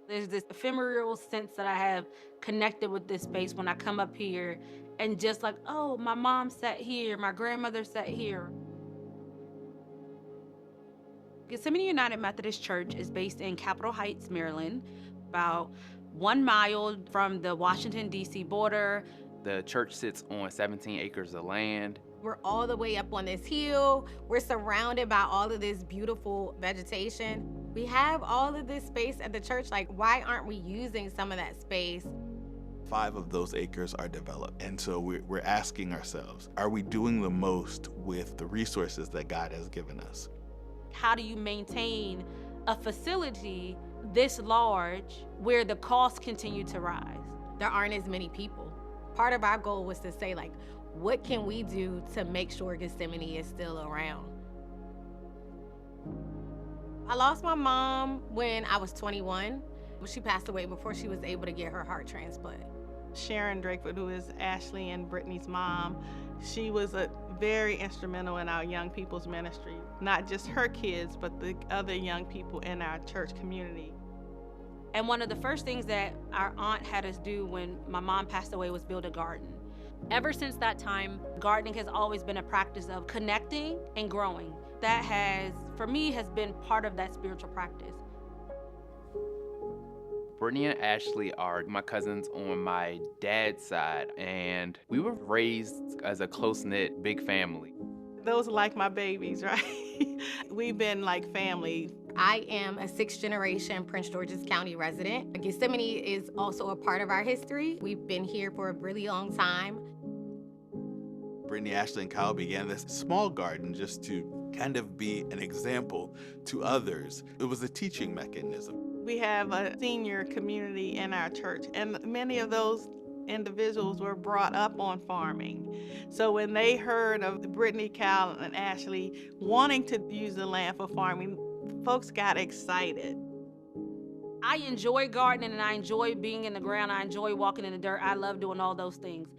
There's this ephemeral sense that I have connected with this space when I come up here and just like, oh, my mom sat here, my grandmother sat here. Gethsemane United Methodist Church is based in Capitol Heights, Maryland, about 1 mile from the Washington, D.C. border. The church sits on 17 acres of land. We're all the way up on this hill. We're surrounded by all of this beautiful vegetation. We have all of this space at the church. Like, why aren't we using some of that space? 5 of those acres are developed. And so we're asking ourselves, are we doing the most with the resources that God has given us? How do you maintain a facility this large where the costs continue to rise? There aren't as many people. Part of our goal was to say, like, what can we do to make sure Gethsemane is still around? I lost my mom when I was 21. She passed away before she was able to get her heart transplant. Sharon Drakeford, who is Ashley and Brittany's mom, she was very instrumental in our young people's ministry. Not just her kids, but the other young people in our church community. And one of the first things that our aunt had us do when my mom passed away was build a garden. Ever since that time, gardening has always been a practice of connecting and growing. That has, for me, has been part of that spiritual practice. Brittany and Ashley are my cousins on my dad's side, and we were raised as a close-knit, big family. Those are like my babies, right? We've been like family. I am a 6th-generation Prince George's County resident. Gethsemane is also a part of our history. We've been here for a really long time. Brittany, Ashley, and Kyle began this small garden just to kind of be an example to others. It was a teaching mechanism. We have a senior community in our church, and many of those individuals were brought up on farming. So when they heard of Brittany, Kyle, and Ashley wanting to use the land for farming, folks got excited. I enjoy gardening and I enjoy being in the ground. I enjoy walking in the dirt. I love doing all those things.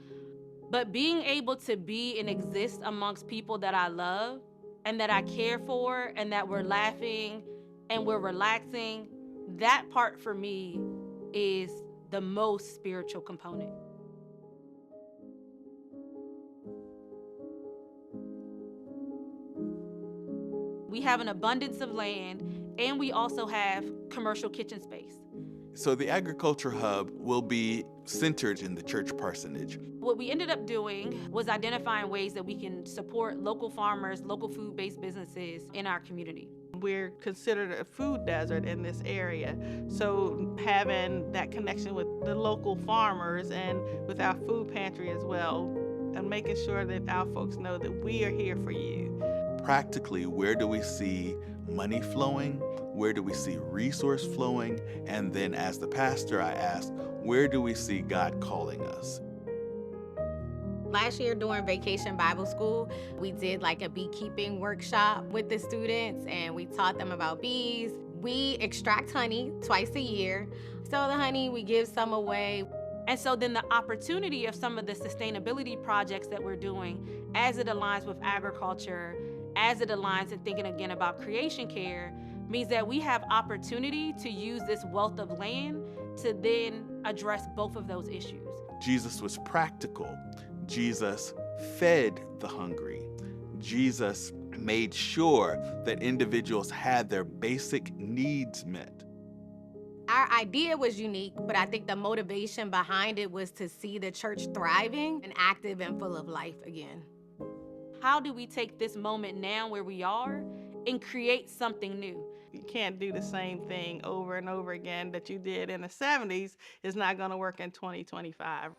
But being able to be and exist amongst people that I love and that I care for and that we're laughing and we're relaxing, that part for me is the most spiritual component. We have an abundance of land, and we also have commercial kitchen space. So the agriculture hub will be centered in the church parsonage. What we ended up doing was identifying ways that we can support local farmers, local food-based businesses in our community. We're considered a food desert in this area. So having that connection with the local farmers and with our food pantry as well, and making sure that our folks know that we are here for you. Practically, where do we see money flowing? Where do we see resource flowing? And then as the pastor, I asked, where do we see God calling us? Last year during Vacation Bible School, we did like a beekeeping workshop with the students, and we taught them about bees. We extract honey twice a year. Sell the honey, we give some away. And so then the opportunity of some of the sustainability projects that we're doing, as it aligns with agriculture, as it aligns and thinking again about creation care, means that we have opportunity to use this wealth of land to then address both of those issues. Jesus was practical. Jesus fed the hungry. Jesus made sure that individuals had their basic needs met. Our idea was unique, but I think the motivation behind it was to see the church thriving and active and full of life again. How do we take this moment now where we are and create something new? You can't do the same thing over and over again that you did in the 70s. It's not going to work in 2025.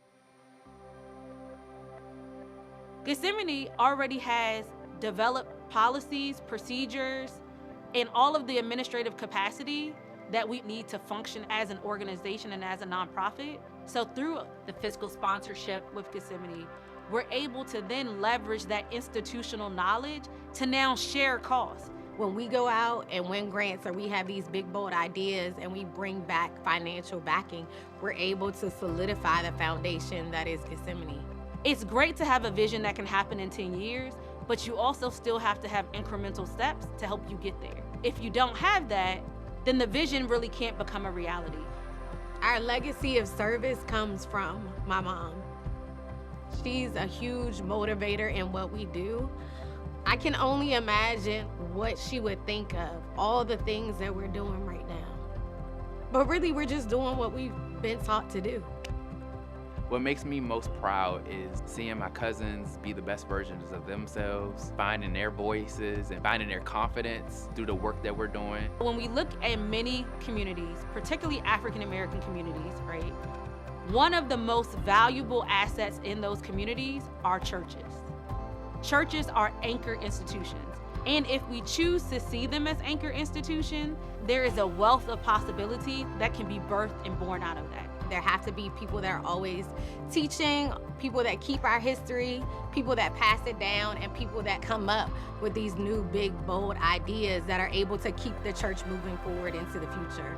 Gethsemane already has developed policies, procedures, and all of the administrative capacity that we need to function as an organization and as a nonprofit. So through the fiscal sponsorship with Gethsemane, we're able to then leverage that institutional knowledge to now share costs. When we go out and win grants or we have these big, bold ideas and we bring back financial backing, we're able to solidify the foundation that is Gethsemane. It's great to have a vision that can happen in 10 years, but you also still have to have incremental steps to help you get there. If you don't have that, then the vision really can't become a reality. Our legacy of service comes from my mom. She's a huge motivator in what we do. I can only imagine what she would think of all the things that we're doing right now. But really, we're just doing what we've been taught to do. What makes me most proud is seeing my cousins be the best versions of themselves, finding their voices and finding their confidence through the work that we're doing. When we look at many communities, particularly African American communities, right? One of the most valuable assets in those communities are churches. Churches are anchor institutions. And if we choose to see them as anchor institutions, there is a wealth of possibility that can be birthed and born out of that. There have to be people that are always teaching, people that keep our history, people that pass it down, and people that come up with these new, big, bold ideas that are able to keep the church moving forward into the future.